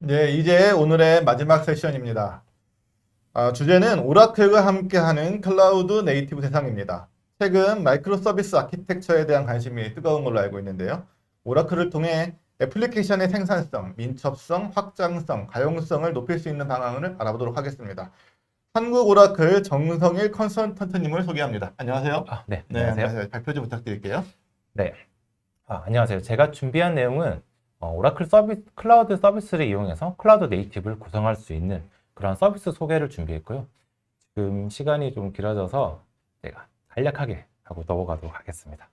네, 이제 오늘의 마지막 세션입니다. 주제는 오라클과 함께하는 클라우드 네이티브 세상입니다. 최근 마이크로 서비스 아키텍처에 대한 관심이 뜨거운 걸로 알고 있는데요. 오라클을 통해 애플리케이션의 생산성, 민첩성, 확장성, 가용성을 높일 수 있는 방안을 알아보도록 하겠습니다. 한국 오라클 정성일 컨설턴트님을 소개합니다. 안녕하세요. 네, 네, 안녕하세요. 안녕하세요. 발표 좀 부탁드릴게요. 네, 안녕하세요. 제가 준비한 내용은 오라클 클라우드 서비스를 이용해서 클라우드 네이티브를 구성할 수 있는 그런 서비스 소개를 준비했고요. 지금 시간이 좀 길어져서 제가 간략하게 하고 넘어가도록 하겠습니다.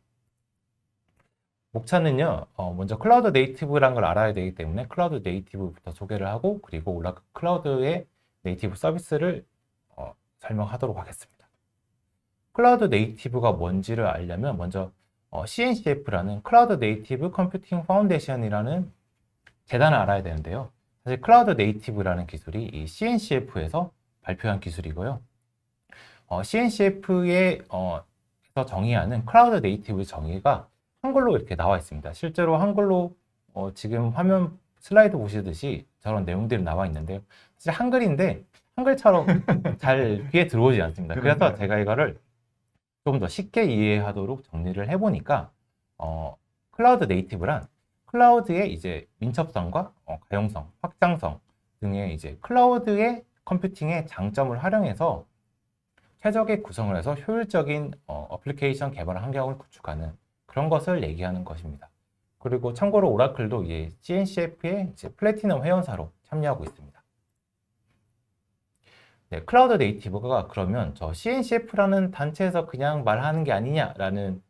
목차는요, 먼저 클라우드 네이티브라는 걸 알아야 되기 때문에 클라우드 네이티브부터 소개를 하고, 그리고 오라클 클라우드의 네이티브 서비스를 설명하도록 하겠습니다. 클라우드 네이티브가 뭔지를 알려면 먼저 CNCF라는 클라우드 네이티브 컴퓨팅 파운데이션이라는 재단을 알아야 되는데요. 사실 클라우드 네이티브라는 기술이 이 CNCF에서 발표한 기술이고요. CNCF에서 정의하는 클라우드 네이티브 정의가 한글로 이렇게 나와 있습니다. 실제로 한글로 지금 화면 슬라이드 보시듯이 저런 내용들이 나와 있는데요. 사실 한글인데 한글처럼 잘 귀에 들어오지 않습니다. 그래서 제가 이거를 좀 더 쉽게 이해하도록 정리를 해보니까 클라우드 네이티브란 클라우드의 이제 민첩성과 가용성, 확장성 등의 이제 클라우드의 컴퓨팅의 장점을 활용해서 최적의 구성을 해서 효율적인 어플리케이션 개발 환경을 구축하는 그런 것을 얘기하는 것입니다. 그리고 참고로 오라클도 이제 CNCF의 이제 플래티넘 회원사로 참여하고 있습니다. 네, 클라우드 네이티브가 그러면 저 CNCF라는 단체에서 그냥 말하는 게 아니냐라는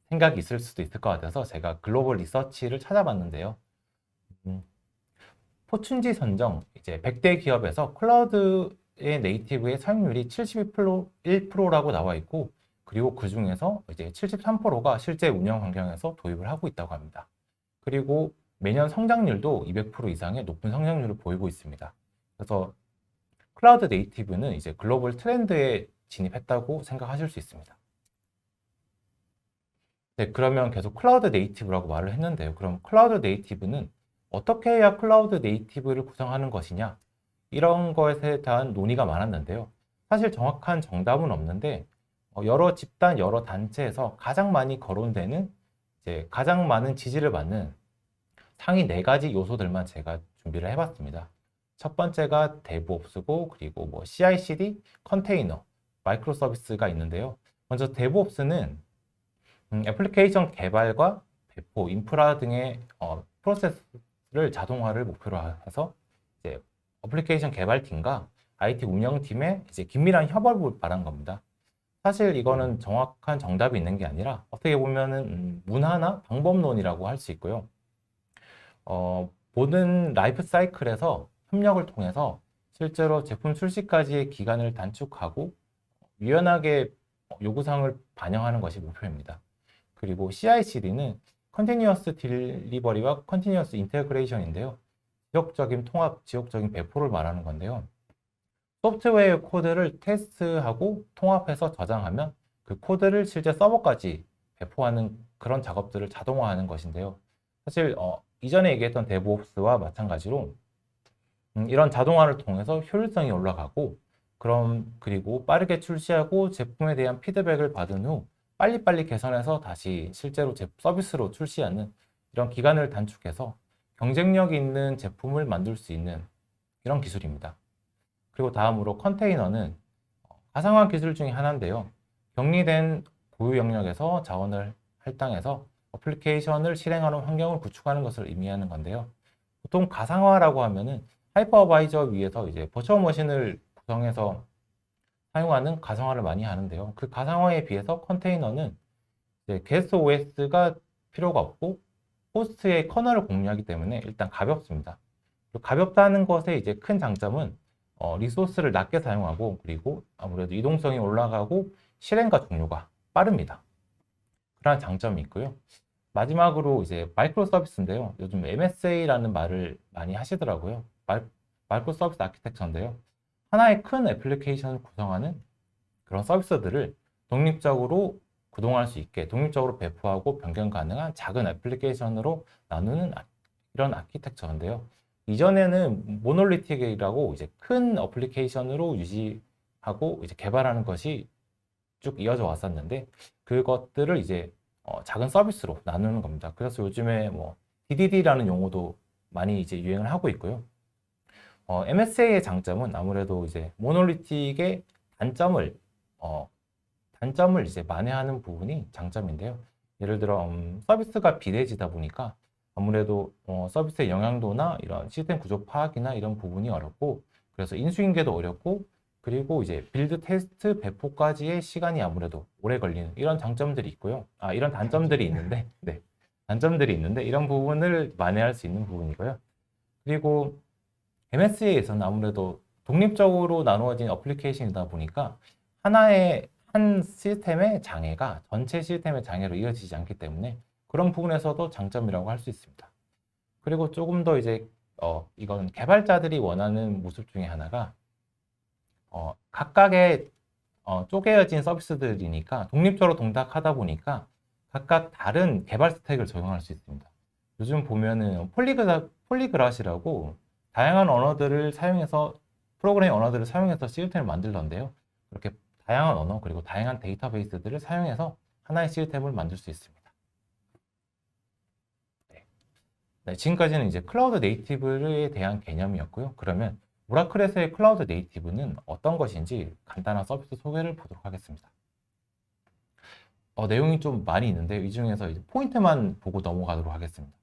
생각이 있을 수도 있을 것 같아서 제가 글로벌 리서치를 찾아봤는데요. 포춘지 선정 이제 100대 기업에서 클라우드의 네이티브의 사용률이 71%라고 나와 있고, 그리고 그 중에서 이제 73%가 실제 운영 환경에서 도입을 하고 있다고 합니다. 그리고 매년 성장률도 200% 이상의 높은 성장률을 보이고 있습니다. 그래서 클라우드 네이티브는 이제 글로벌 트렌드에 진입했다고 생각하실 수 있습니다. 네, 그러면 계속 클라우드 네이티브라고 말을 했는데요. 그럼 클라우드 네이티브는 어떻게 해야 클라우드 네이티브를 구성하는 것이냐? 이런 것에 대한 논의가 많았는데요. 사실 정확한 정답은 없는데 여러 집단, 여러 단체에서 가장 많이 거론되는 이제 가장 많은 지지를 받는 상위 4가지 요소들만 제가 준비를 해봤습니다. 첫 번째가 데브옵스고, 그리고 뭐 CI/CD, 컨테이너, 마이크로 서비스가 있는데요. 먼저 데브옵스는 애플리케이션 개발과 배포, 인프라 등의 프로세스를 자동화를 목표로 해서 이제 애플리케이션 개발팀과 IT 운영팀의 이제 긴밀한 협업을 말한 겁니다. 사실 이거는 정확한 정답이 있는 게 아니라 어떻게 보면은 문화나 방법론이라고 할 수 있고요. 모든 라이프 사이클에서 협력을 통해서 실제로 제품 출시까지의 기간을 단축하고 유연하게 요구사항을 반영하는 것이 목표입니다. 그리고 CI/CD는 컨티뉴어스 딜리버리와 컨티뉴어스 인테그레이션인데요. 지속적인 통합, 지속적인 배포를 말하는 건데요. 소프트웨어 코드를 테스트하고 통합해서 저장하면 그 코드를 실제 서버까지 배포하는 그런 작업들을 자동화하는 것인데요. 사실 이전에 얘기했던 데브옵스와 마찬가지로 이런 자동화를 통해서 효율성이 올라가고, 그리고 빠르게 출시하고 제품에 대한 피드백을 받은 후 빨리빨리 개선해서 다시 실제로 서비스로 출시하는 이런 기간을 단축해서 경쟁력 있는 제품을 만들 수 있는 이런 기술입니다. 그리고 다음으로 컨테이너는 가상화 기술 중에 하나인데요. 격리된 고유 영역에서 자원을 할당해서 어플리케이션을 실행하는 환경을 구축하는 것을 의미하는 건데요. 보통 가상화라고 하면은 하이퍼바이저 위에서 이제 버추얼 머신을 구성해서 사용하는 가상화를 많이 하는데요. 그 가상화에 비해서 컨테이너는 이제 게스트 OS가 필요가 없고 호스트의 커널을 공유하기 때문에 일단 가볍습니다. 가볍다는 것의 이제 큰 장점은 리소스를 낮게 사용하고, 그리고 아무래도 이동성이 올라가고 실행과 종료가 빠릅니다. 그런 장점이 있고요. 마지막으로 이제 마이크로 서비스인데요. 요즘 MSA라는 말을 많이 하시더라고요. 마이크로 서비스 아키텍처인데요. 하나의 큰 애플리케이션을 구성하는 그런 서비스들을 독립적으로 구동할 수 있게 독립적으로 배포하고 변경 가능한 작은 애플리케이션으로 나누는 이런 아키텍처인데요. 이전에는 모놀리틱이라고 이제 큰 어플리케이션으로 유지하고 이제 개발하는 것이 쭉 이어져 왔었는데 그것들을 이제 작은 서비스로 나누는 겁니다. 그래서 요즘에 뭐 DDD라는 용어도 많이 이제 유행을 하고 있고요. MSA의 장점은 아무래도 이제 모놀리틱의 단점을 단점을 이제 만회하는 부분이 장점인데요. 예를 들어 서비스가 비대해지다 보니까 아무래도 서비스의 영향도나 이런 시스템 구조 파악이나 이런 부분이 어렵고 그래서 인수인계도 어렵고 그리고 이제 빌드 테스트 배포까지의 시간이 아무래도 오래 걸리는 이런 장점들이 있고요. 이런 단점들이 있는데, 네. 단점들이 있는데 이런 부분을 만회할 수 있는 부분이고요. 그리고 MSA에서는 아무래도 독립적으로 나누어진 어플리케이션이다 보니까 하나의 한 시스템의 장애가 전체 시스템의 장애로 이어지지 않기 때문에 그런 부분에서도 장점이라고 할 수 있습니다. 그리고 조금 더 이제 이건 개발자들이 원하는 모습 중에 하나가 각각의 쪼개어진 서비스들이니까 독립적으로 동작하다 보니까 각각 다른 개발 스택을 적용할 수 있습니다. 요즘 보면은 폴리그라시라고 다양한 언어들을 사용해서 프로그래밍 언어들을 사용해서 시스템을 만들던데요. 이렇게 다양한 언어 그리고 다양한 데이터베이스들을 사용해서 하나의 시스템을 만들 수 있습니다. 네, 지금까지는 이제 클라우드 네이티브에 대한 개념이었고요. 그러면 오라클에서의 클라우드 네이티브는 어떤 것인지 간단한 서비스 소개를 보도록 하겠습니다. 내용이 좀 많이 있는데 이 중에서 이제 포인트만 보고 넘어가도록 하겠습니다.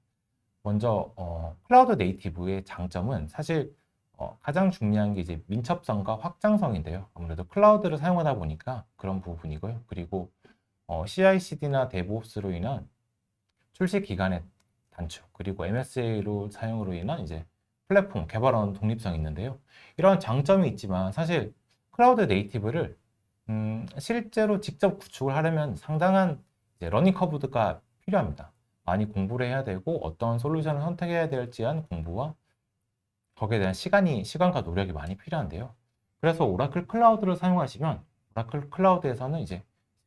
먼저 클라우드 네이티브의 장점은 사실 가장 중요한 게 이제 민첩성과 확장성인데요. 아무래도 클라우드를 사용하다 보니까 그런 부분이고요. 그리고 CI/CD나 데브옵스로 인한 출시 기간의 단축, 그리고 MSA로 사용으로 인한 이제 플랫폼 개발원 독립성이 있는데요. 이런 장점이 있지만 사실 클라우드 네이티브를 실제로 직접 구축을 하려면 상당한 이제 러닝 커브가 필요합니다. 많이 공부를 해야 되고 어떤 솔루션을 선택해야 될지 한 공부와 거기에 대한 시간과 노력이 많이 필요한데요. 그래서 오라클 클라우드를 사용하시면 오라클 클라우드에서는 이제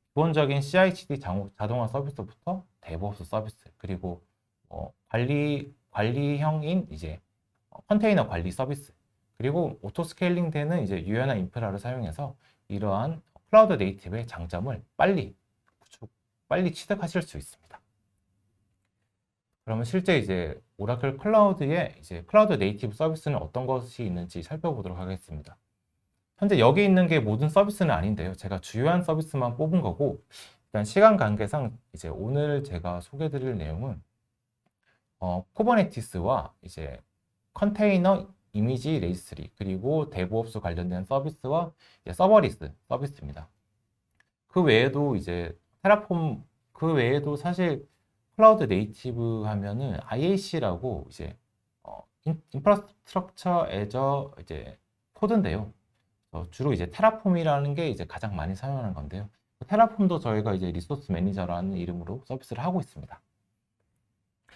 기본적인 CI/CD 자동화 서비스부터 데브옵스 서비스 그리고 관리형인 이제 컨테이너 관리 서비스 그리고 오토 스케일링 되는 이제 유연한 인프라를 사용해서 이러한 클라우드 네이티브의 장점을 빨리 취득하실 수 있습니다. 그러면 실제 이제 오라클 클라우드의 이제 클라우드 네이티브 서비스는 어떤 것이 있는지 살펴보도록 하겠습니다. 현재 여기 있는 게 모든 서비스는 아닌데요. 제가 주요한 서비스만 뽑은 거고 일단 시간 관계상 이제 오늘 제가 소개드릴 내용은 쿠버네티스와 이제 컨테이너 이미지 레지스트리 그리고 데브옵스 관련된 서비스와 이제 서버리스 서비스입니다. 그 외에도 이제 테라폼 그 외에도 사실 클라우드 네이티브 하면은 IAC라고 이제 인프라스트럭처 애저 이제 코드인데요. 주로 이제 테라폼이라는 게 이제 가장 많이 사용하는 건데요. 테라폼도 저희가 이제 리소스 매니저라는 이름으로 서비스를 하고 있습니다.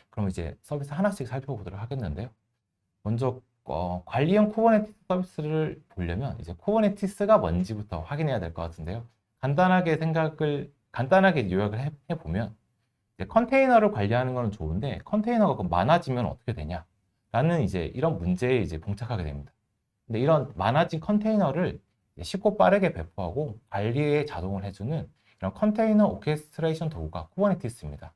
그럼 이제 서비스 하나씩 살펴보도록 하겠는데요. 먼저 관리형 쿠버네티스 서비스를 보려면 이제 쿠버네티스가 뭔지부터 확인해야 될 것 같은데요. 간단하게 요약을 해보면 이제 컨테이너를 관리하는 건 좋은데 컨테이너가 많아지면 어떻게 되냐? 라는 이제 이런 문제에 이제 봉착하게 됩니다. 근데 이런 많아진 컨테이너를 쉽고 빠르게 배포하고 관리에 자동을 해주는 이런 컨테이너 오케스트레이션 도구가 쿠버네티스입니다.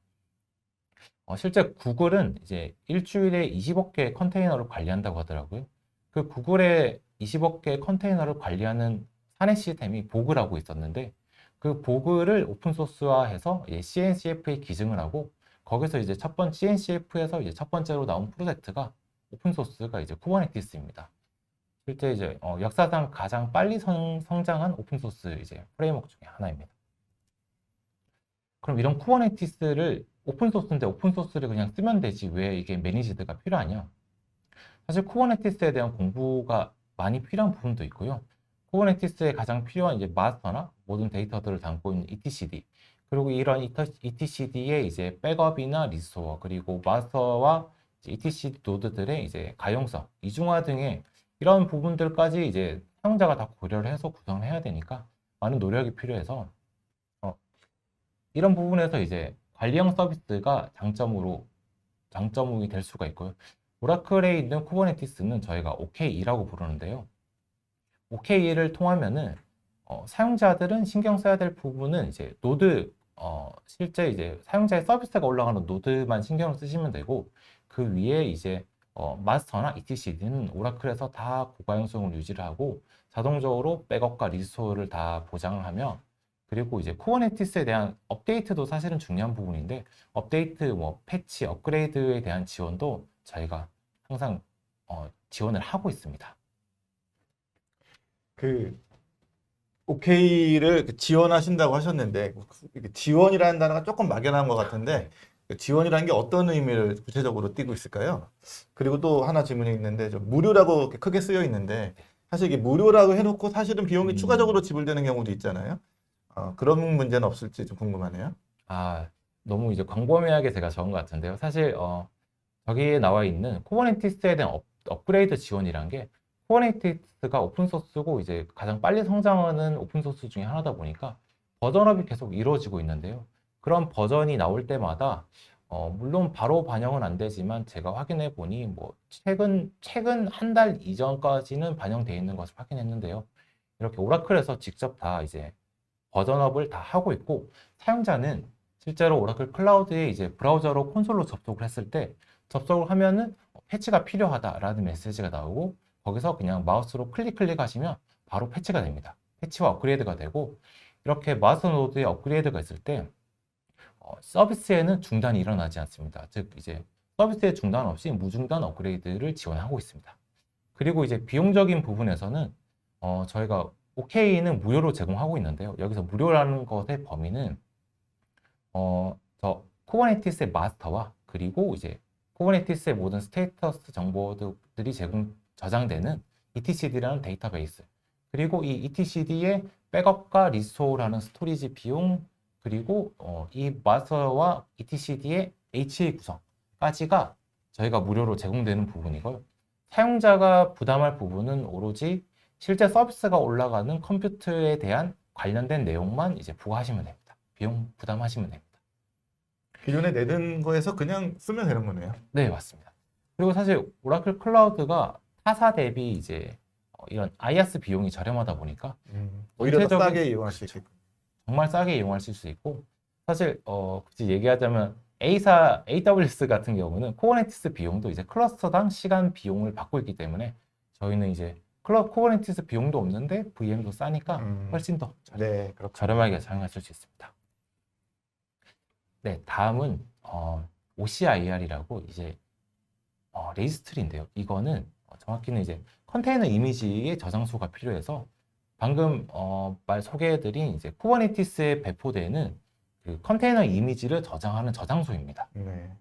실제 구글은 이제 일주일에 20억 개의 컨테이너를 관리한다고 하더라고요. 그 구글의 20억 개의 컨테이너를 관리하는 사내 시스템이 보그라고 있었는데 그 보그를 오픈소스화해서 CNCF에 기증을 하고 거기서 이제 CNCF에서 이제 첫 번째로 나온 프로젝트가 오픈소스가 이제 쿠버네티스입니다. 실제 이제 역사상 가장 빨리 성장한 오픈소스 이제 프레임워크 중에 하나입니다. 그럼 이런 쿠버네티스를 오픈소스인데 오픈소스를 그냥 쓰면 되지 왜 이게 매니지드가 필요하냐? 사실 쿠버네티스에 대한 공부가 많이 필요한 부분도 있고요. 쿠버네티스에 가장 필요한 이제 마스터나 모든 데이터들을 담고 있는 etcd 그리고 이런 etcd의 이제 백업이나 리스토어 그리고 마스터와 etc 노드들의 이제 가용성, 이중화 등의 이런 부분들까지 이제 사용자가 다 고려를 해서 구성을 해야 되니까 많은 노력이 필요해서 이런 부분에서 이제 관리형 서비스가 장점이 될 수가 있고요. 오라클에 있는 쿠버네티스는 저희가 OKE라고 부르는데요. OKE를 통하면은 사용자들은 신경 써야 될 부분은 이제 노드, 실제 이제 사용자의 서비스가 올라가는 노드만 신경을 쓰시면 되고, 그 위에 이제 마스터나 etcd는 오라클에서 다 고가용성을 유지를 하고 자동적으로 백업과 리스토어를 다 보장하며, 그리고 이제 쿠버네티스에 대한 업데이트도 사실은 중요한 부분인데, 업데이트, 뭐 패치, 업그레이드에 대한 지원도 저희가 항상 지원을 하고 있습니다. 그 OK를 지원하신다고 하셨는데 이게 지원이라는 단어가 조금 막연한 것 같은데 그 지원이라는 게 어떤 의미를 구체적으로 띠고 있을까요? 그리고 또 하나 질문이 있는데 좀 무료라고 이렇게 크게 쓰여 있는데 사실 이게 무료라고 해놓고 사실은 비용이 추가적으로 지불되는 경우도 있잖아요. 그런 문제는 없을지 좀 궁금하네요. 너무 이제 광범위하게 제가 적은 것 같은데요. 사실 저기에 나와 있는 쿠버네티스에 대한 업그레이드 지원이란 게, 쿠버네티스가 오픈소스고 이제 가장 빨리 성장하는 오픈소스 중에 하나다 보니까 버전업이 계속 이루어지고 있는데요. 그런 버전이 나올 때마다 물론 바로 반영은 안 되지만 제가 확인해 보니 뭐 최근 한 달 이전까지는 반영되어 있는 것을 확인했는데요. 이렇게 오라클에서 직접 다 이제 버전업을 다 하고 있고, 사용자는 실제로 오라클 클라우드에 이제 브라우저로 콘솔로 접속을 했을 때 접속을 하면은 패치가 필요하다라는 메시지가 나오고, 거기서 그냥 마우스로 클릭하시면 바로 패치가 됩니다. 패치와 업그레이드가 되고, 이렇게 마스터 노드에 업그레이드가 있을 때 서비스에는 중단이 일어나지 않습니다. 즉 이제 서비스의 중단 없이 무중단 업그레이드를 지원하고 있습니다. 그리고 이제 비용적인 부분에서는 저희가 OK는 무료로 제공하고 있는데요. 여기서 무료라는 것의 범위는 저 쿠버네티스의 마스터와 그리고 이제 쿠버네티스의 모든 스테이터스 정보들이 저장되는 etcd라는 데이터베이스, 그리고 이 etcd의 백업과 리스토어라는 스토리지 비용, 그리고 이 마스터와 etcd의 HA 구성까지가 저희가 무료로 제공되는 부분이고요. 사용자가 부담할 부분은 오로지 실제 서비스가 올라가는 컴퓨터에 대한 관련된 내용만 이제 부과하시면 됩니다. 비용 부담하시면 됩니다. 기존에 내는 거에서 그냥 쓰면 되는 거네요. 네, 맞습니다. 그리고 사실 오라클 클라우드가 타사 대비 이제 이런 IaaS 비용이 저렴하다 보니까 오히려 더 전체적인- 싸게 이용할 수 있고. 정말 싸게 이용하실 수 있고, 사실 굳이 얘기하자면 A사 AWS 같은 경우는 쿠버네티스 비용도 이제 클러스터당 시간 비용을 받고 있기 때문에 저희는 이제 쿠버네티스 비용도 없는데 VM도 싸니까 훨씬 더 네, 그렇죠. 저렴하게 사용하실 수 있습니다. 네, 다음은 OCIR이라고 이제 레지스트리인데요. 이거는 정확히는 이제 컨테이너 이미지의 저장소가 필요해서 방금 말 소개해드린 이제 쿠버네티스에 배포되는 그 컨테이너 이미지를 저장하는 저장소입니다. 네.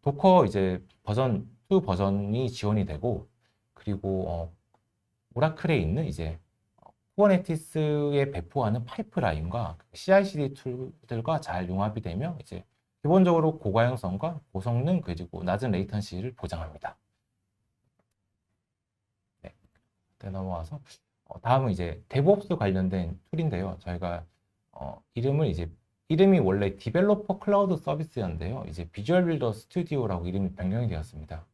도커 이제 버전 2 버전이 지원이 되고, 그리고 오라클에 있는 이제 쿠버네티스에 배포하는 파이프라인과 CI/CD 툴들과 잘 융합이 되며 이제 기본적으로 고가용성과 고성능 그리고 낮은 레이턴시를 보장합니다. 네, 넘어와서 다음은 이제 데브옵스 관련된 툴인데요. 저희가 이름이 원래 디벨로퍼 클라우드 서비스였는데요. 이제 비주얼 빌더 스튜디오라고 이름이 변경이 되었습니다.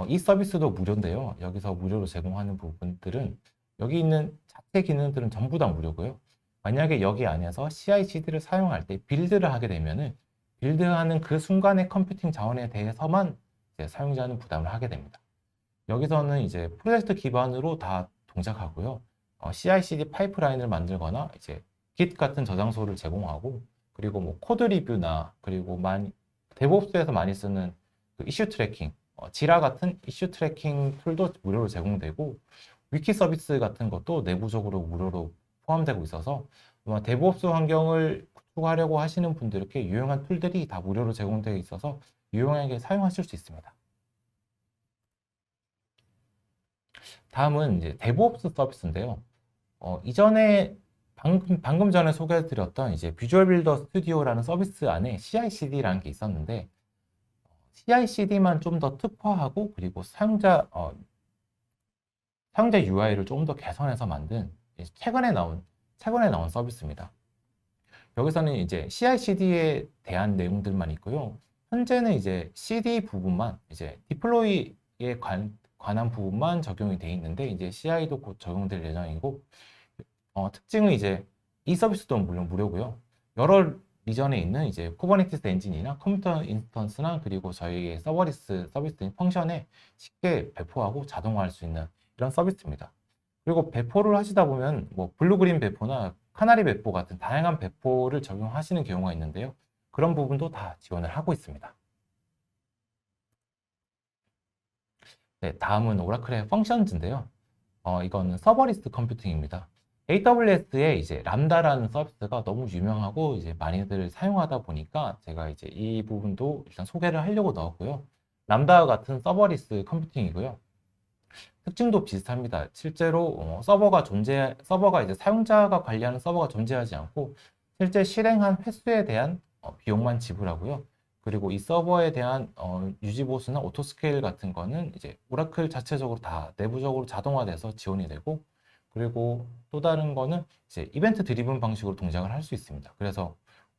이 서비스도 무료인데요. 여기서 무료로 제공하는 부분들은 여기 있는 자체 기능들은 전부 다 무료고요. 만약에 여기 안에서 CI/CD를 사용할 때 빌드를 하게 되면은 빌드하는 그 순간의 컴퓨팅 자원에 대해서만 이제 사용자는 부담을 하게 됩니다. 여기서는 이제 프로젝트 기반으로 다 동작하고요. CI/CD 파이프라인을 만들거나 이제 Git 같은 저장소를 제공하고, 그리고 뭐 코드 리뷰나 그리고 데브옵스에서 많이 쓰는 그 이슈 트래킹, 지라 같은 이슈 트래킹 툴도 무료로 제공되고, 위키 서비스 같은 것도 내부적으로 무료로 포함되고 있어서 아마 데브옵스 환경을 구축하려고 하시는 분들께 유용한 툴들이 다 무료로 제공되어 있어서 유용하게 사용하실 수 있습니다. 다음은 이제 데브옵스 서비스인데요. 이전에 방금 전에 소개해드렸던 이제 비주얼 빌더 스튜디오라는 서비스 안에 CI/CD라는 게 있었는데, CI/CD만 좀 더 특화하고 그리고 사용자 UI를 조금 더 개선해서 만든 최근에 나온 서비스입니다. 여기서는 이제 CI/CD에 대한 내용들만 있고요. 현재는 이제 CD 부분만 이제 디플로이에 관한 부분만 적용이 돼 있는데 이제 CI도 곧 적용될 예정이고 특징은 이제 이 서비스도 물론 무료고요. 여러 리전에 있는 이제 쿠버네티스 엔진이나 컴퓨터 인스턴스나 그리고 저희의 서버리스 서비스인 펑션에 쉽게 배포하고 자동화할 수 있는 이런 서비스입니다. 그리고 배포를 하시다 보면 뭐 블루그린 배포나 카나리 배포 같은 다양한 배포를 적용하시는 경우가 있는데요. 그런 부분도 다 지원을 하고 있습니다. 네, 다음은 오라클의 펑션즈인데요. 이거는 서버리스 컴퓨팅입니다. AWS에 이제 람다라는 서비스가 너무 유명하고 이제 많이들 사용하다 보니까 제가 이제 이 부분도 일단 소개를 하려고 넣었고요. 람다와 같은 서버리스 컴퓨팅이고요. 특징도 비슷합니다. 실제로 서버가 이제 사용자가 관리하는 서버가 존재하지 않고 실제 실행한 횟수에 대한 비용만 지불하고요. 그리고 이 서버에 대한 유지 보수나 오토스케일 같은 거는 이제 오라클 자체적으로 다 내부적으로 자동화돼서 지원이 되고, 그리고 또 다른 거는 이제 이벤트 드리븐 방식으로 동작을 할 수 있습니다. 그래서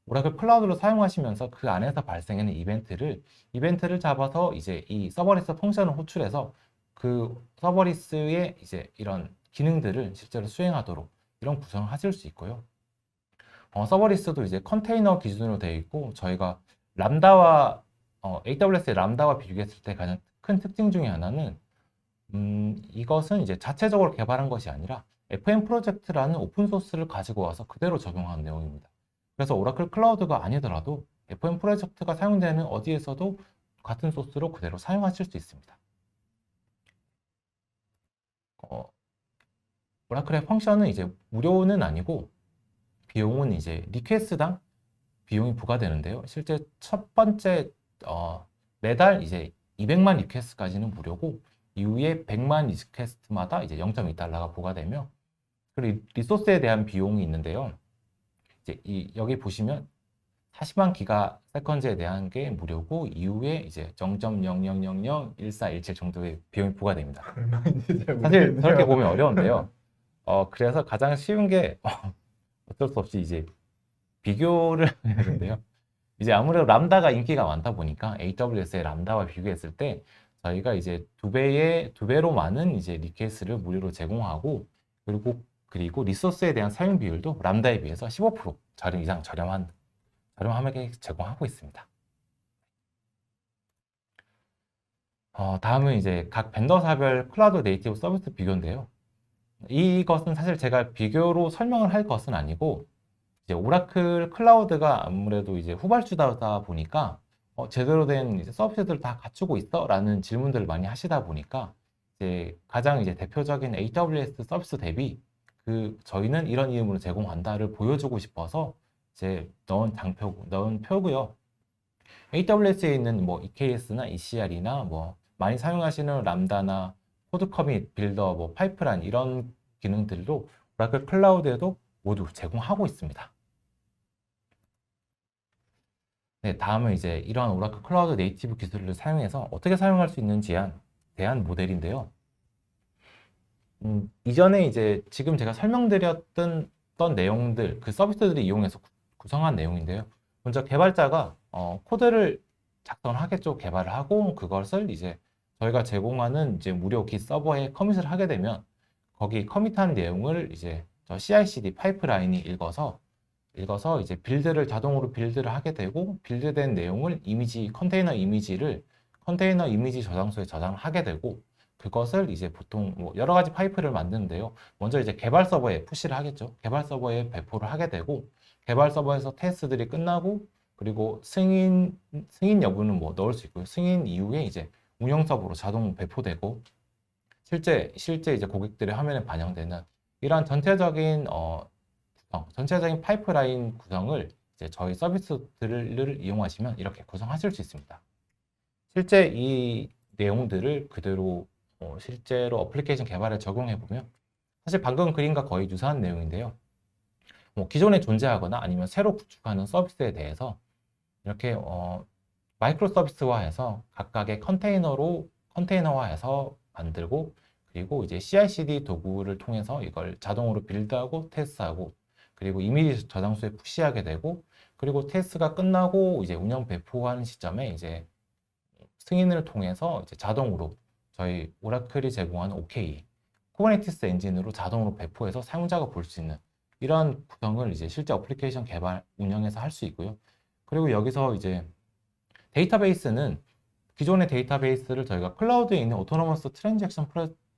오라클 클라우드를 사용하시면서 그 안에서 발생하는 이벤트를 잡아서 이제 이 서버리스 펑션을 호출해서 그 서버리스의 이제 이런 기능들을 실제로 수행하도록 이런 구성을 하실 수 있고요. 서버리스도 이제 컨테이너 기준으로 되어 있고, 저희가 람다와 AWS의 람다와 비교했을 때 가장 큰 특징 중에 하나는 이것은 이제 자체적으로 개발한 것이 아니라 FM 프로젝트라는 오픈소스를 가지고 와서 그대로 적용한 내용입니다. 그래서 오라클 클라우드가 아니더라도 FM 프로젝트가 사용되는 어디에서도 같은 소스로 그대로 사용하실 수 있습니다. 오라클의 펑션은 이제 무료는 아니고 비용은 이제 리퀘스트당 비용이 부과되는데요. 실제 첫 번째 매달 이제 200만 리퀘스트까지는 무료고 이후에 100만 리퀘스트마다 이제 0.2달러가 부과되며, 그리고 리소스에 대한 비용이 있는데요. 이제 여기 보시면 40만 기가 세컨즈에 대한 게 무료고 이후에 이제 0.00001417 정도의 비용이 부과됩니다. 얼마인지 잘 사실 모르겠네요. 저렇게 보면 어려운데요. 그래서 가장 쉬운 게 어쩔 수 없이 이제 비교를 해야 되는데요. 이제 아무래도 람다가 인기가 많다 보니까 AWS의 람다와 비교했을 때 저희가 이제 두 배로 많은 이제 리퀘스트를 무료로 제공하고, 그리고 리소스에 대한 사용 비율도 람다에 비해서 15% 이상 저렴하게 제공하고 있습니다. 다음은 이제 각 벤더사별 클라우드 네이티브 서비스 비교인데요. 이것은 사실 제가 비교로 설명을 할 것은 아니고, 이제 오라클 클라우드가 아무래도 이제 후발주다 보니까 제대로 된 이제 서비스들을 다 갖추고 있어? 라는 질문들을 많이 하시다 보니까 이제 가장 이제 대표적인 AWS 서비스 대비 저희는 이런 이름으로 제공한다를 보여주고 싶어서 이제 넣은 표고요. AWS에 있는 뭐 EKS나 ECR이나 뭐 많이 사용하시는 람다나 코드 커밋, 빌더, 뭐 파이프라인 이런 기능들도 오라클 클라우드에도 모두 제공하고 있습니다. 네, 다음은 이제 이러한 오라클 클라우드 네이티브 기술을 사용해서 어떻게 사용할 수 있는지에 대한 모델인데요. 이전에 이제 지금 제가 설명드렸던 내용들, 그 서비스들을 이용해서 구성한 내용인데요. 먼저 개발자가 코드를 작성하겠죠. 개발을 하고 그것을 이제 저희가 제공하는 이제 무료 깃 서버에 커밋을 하게 되면 거기 커밋한 내용을 이제 저 CI/CD 파이프라인이 읽어서 이제 자동으로 빌드를 하게 되고, 빌드된 내용을 컨테이너 이미지 저장소에 저장하게 되고, 그것을 이제 보통 뭐 여러 가지 파이프를 만드는데요. 먼저 이제 개발 서버에 푸시를 하겠죠. 개발 서버에 배포를 하게 되고, 개발 서버에서 테스트들이 끝나고, 그리고 승인 여부는 뭐 넣을 수 있고요. 승인 이후에 이제 운영 서버로 자동 배포되고, 실제 이제 고객들의 화면에 반영되는 이러한 전체적인 파이프라인 구성을 이제 저희 서비스들을 이용하시면 이렇게 구성하실 수 있습니다. 실제 이 내용들을 그대로 실제로 어플리케이션 개발에 적용해 보면 사실 방금 그림과 거의 유사한 내용인데요. 기존에 존재하거나 아니면 새로 구축하는 서비스에 대해서 이렇게 마이크로 서비스화해서 각각의 컨테이너화해서 만들고, 그리고 이제 CI/CD 도구를 통해서 이걸 자동으로 빌드하고 테스트하고, 그리고 이미지 저장소에 푸시하게 되고, 그리고 테스트가 끝나고 이제 운영 배포하는 시점에 이제 승인을 통해서 이제 자동으로 저희 오라클이 제공하는 OK, 쿠버네티스 엔진으로 자동으로 배포해서 사용자가 볼 수 있는 이러한 구성을 이제 실제 어플리케이션 개발, 운영에서 할 수 있고요. 그리고 여기서 이제 데이터베이스는 기존의 데이터베이스를 저희가 클라우드에 있는 오토노머스 트랜잭션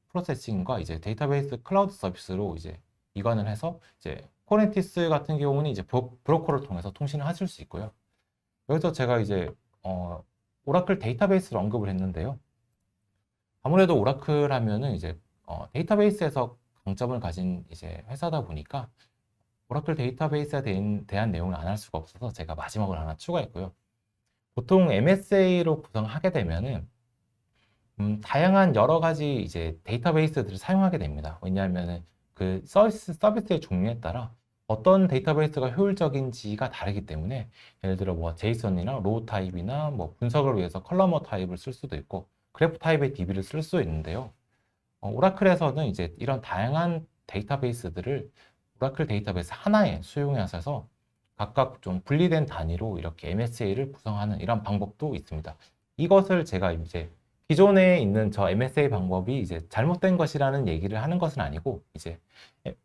프로세싱과 이제 데이터베이스 클라우드 서비스로 이제 이관을 해서 이제 쿠버네티스 같은 경우는 이제 브로커를 통해서 통신을 하실 수 있고요. 여기서 제가 이제 오라클 데이터베이스를 언급을 했는데요. 아무래도 오라클 하면은 이제 데이터베이스에서 강점을 가진 이제 회사다 보니까 오라클 데이터베이스에 대한 내용을 안 할 수가 없어서 제가 마지막으로 하나 추가했고요. 보통 MSA로 구성하게 되면은 다양한 여러 가지 이제 데이터베이스들을 사용하게 됩니다. 왜냐하면은 그 서비스의 종류에 따라 어떤 데이터베이스가 효율적인지가 다르기 때문에 예를 들어 뭐 제이슨이나 로우 타입이나 뭐 분석을 위해서 컬러머 타입을 쓸 수도 있고 그래프 타입의 DB를 쓸 수 있는데요. 오라클에서는 이제 이런 다양한 데이터베이스들을 오라클 데이터베이스 하나에 수용하셔서 각각 좀 분리된 단위로 이렇게 MSA를 구성하는 이런 방법도 있습니다. 이것을 제가 이제 기존에 있는 저 MSA 방법이 이제 잘못된 것이라는 얘기를 하는 것은 아니고 이제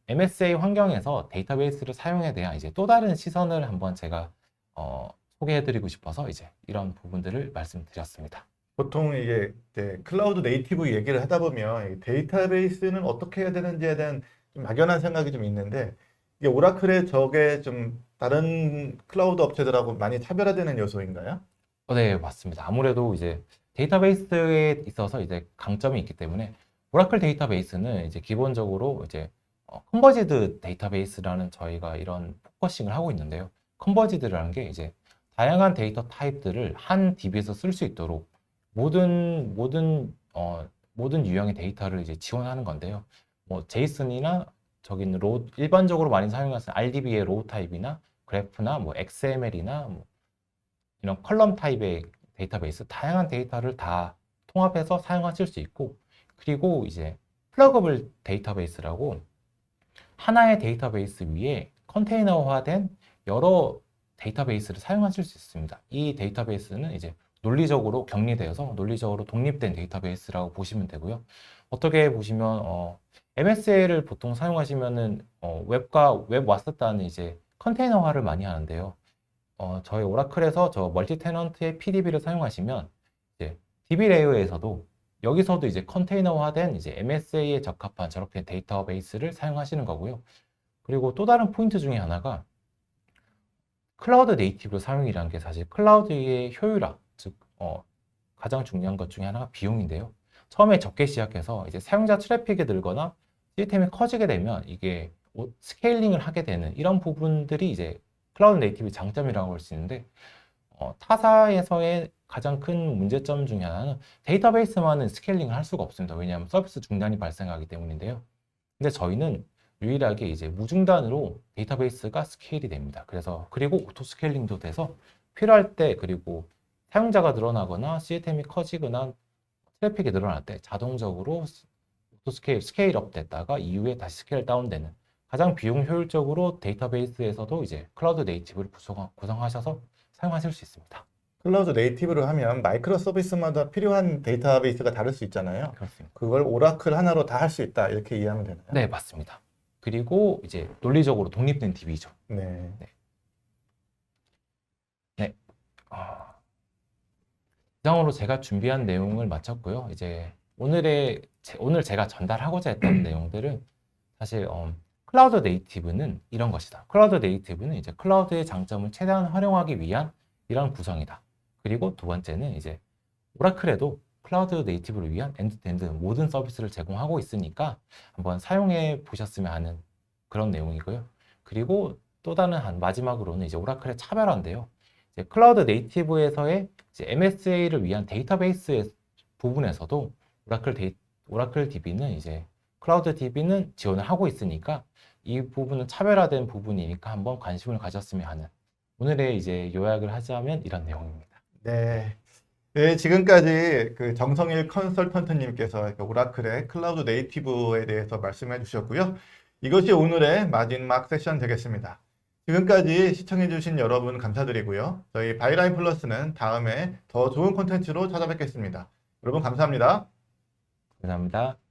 MSA 환경에서 데이터베이스를 사용에 대한 이제 또 다른 시선을 한번 제가 소개해드리고 싶어서 이제 이런 부분들을 말씀드렸습니다. 보통 이게 이제 클라우드 네이티브 얘기를 하다 보면 이 데이터베이스는 어떻게 해야 되는지에 대한 좀 막연한 생각이 좀 있는데 이게 오라클의 저게 좀 다른 클라우드 업체들하고 많이 차별화되는 요소인가요? 네, 맞습니다. 아무래도 이제 데이터베이스에 있어서 이제 강점이 있기 때문에 오라클 데이터베이스는 이제 기본적으로 이제 컨버지드 데이터베이스라는 저희가 이런 포커싱을 하고 있는데요. 컨버지드라는 게 이제 다양한 데이터 타입들을 한 DB에서 쓸 수 있도록 모든 유형의 데이터를 이제 지원하는 건데요. 뭐 제이슨이나 저기는 일반적으로 많이 사용하는 RDB의 로우 타입이나 그래프나 뭐 XML이나 뭐 이런 컬럼 타입의 데이터베이스 다양한 데이터를 다 통합해서 사용하실 수 있고 그리고 이제 플러그블 데이터베이스라고 하나의 데이터베이스 위에 컨테이너화된 여러 데이터베이스를 사용하실 수 있습니다. 이 데이터베이스는 이제 논리적으로 격리되어서 논리적으로 독립된 데이터베이스라고 보시면 되고요. 어떻게 보시면 MSA를 보통 사용하시면은 웹과 웹 와스다는 이제 컨테이너화를 많이 하는데요. 저희 오라클에서 저 멀티 테넌트의 PDB를 사용하시면 이제 DB 레이어에서도 여기서도 이제 컨테이너화된 이제 MSA에 적합한 저렇게 데이터베이스를 사용하시는 거고요. 그리고 또 다른 포인트 중에 하나가 클라우드 네이티브 사용이라는 게 사실 클라우드의 효율화, 즉 가장 중요한 것 중에 하나가 비용인데요. 처음에 적게 시작해서 이제 사용자 트래픽이 늘거나 시스템이 커지게 되면 이게 스케일링을 하게 되는 이런 부분들이 이제 클라우드 네이티브 장점이라고 할 수 있는데 타사에서의 가장 큰 문제점 중에 하나는 데이터베이스만은 스케일링을 할 수가 없습니다. 왜냐하면 서비스 중단이 발생하기 때문인데요. 근데 저희는 유일하게 이제 무중단으로 데이터베이스가 스케일이 됩니다. 그리고 오토 스케일링도 돼서 필요할 때 그리고 사용자가 늘어나거나 시스템이 커지거나 트래픽이 늘어날 때 자동적으로 오토 스케일업 됐다가 이후에 다시 스케일 다운되는 가장 비용 효율적으로 데이터베이스에서도 이제 클라우드 네이티브를 구성하셔서 사용하실 수 있습니다. 클라우드 네이티브로 하면 마이크로 서비스마다 필요한 데이터베이스가 다를 수 있잖아요. 그렇습니다. 그걸 오라클 하나로 다 할 수 있다 이렇게 이해하면 되나요? 네, 맞습니다. 그리고 이제 논리적으로 독립된 DB죠. 네. 네. 이상으로 제가 준비한 내용을 마쳤고요. 이제 오늘 제가 전달하고자 했던 내용들은 사실 클라우드 네이티브는 이런 것이다. 클라우드 네이티브는 이제 클라우드의 장점을 최대한 활용하기 위한 이런 구성이다. 그리고 두 번째는 이제 오라클에도 클라우드 네이티브를 위한 엔드투엔드 모든 서비스를 제공하고 있으니까 한번 사용해 보셨으면 하는 그런 내용이고요. 그리고 또 다른 마지막으로는 이제 오라클의 차별화인데요. 이제 클라우드 네이티브에서의 이제 MSA를 위한 데이터베이스 부분에서도 오라클 DB는 이제 클라우드 DB는 지원을 하고 있으니까 이 부분은 차별화된 부분이니까 한번 관심을 가졌으면 하는 오늘의 이제 요약을 하자면 이런 내용입니다. 네. 네, 지금까지 그 정성일 컨설턴트님께서 오라클의 클라우드 네이티브에 대해서 말씀해 주셨고요. 이것이 오늘의 마지막 세션 되겠습니다. 지금까지 시청해주신 여러분 감사드리고요. 저희 바이라인 플러스는 다음에 더 좋은 콘텐츠로 찾아뵙겠습니다. 여러분 감사합니다. 감사합니다.